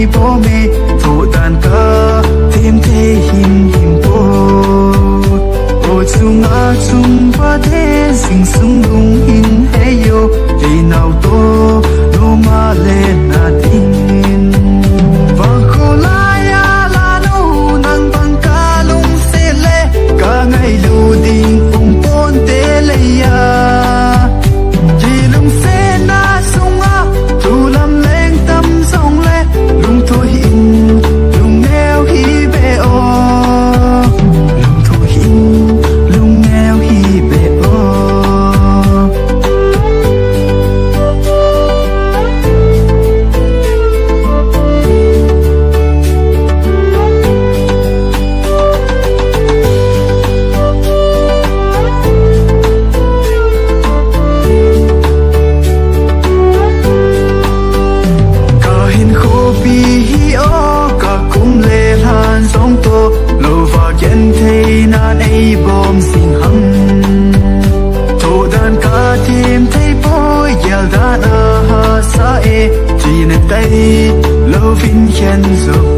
bố mẹ thổ tàn ca thêm thế hình hình bố ô chung á chung và thế sinh sung lung hình hay yo vì nào tô nô ma lên na tin và khô la ya la nô nang bang ca lung se le ca ngày lu ding ung pon te le ya chỉ lung se na sung á tu lam leng tâm song le lung thôi in lung neo hi be o lung thôi in lung neo hi be o bom sinh hăng thổ đàn ca thêm thấy bối gieo đàn à ha sa e chỉ nên tay lâu vinh khen rồi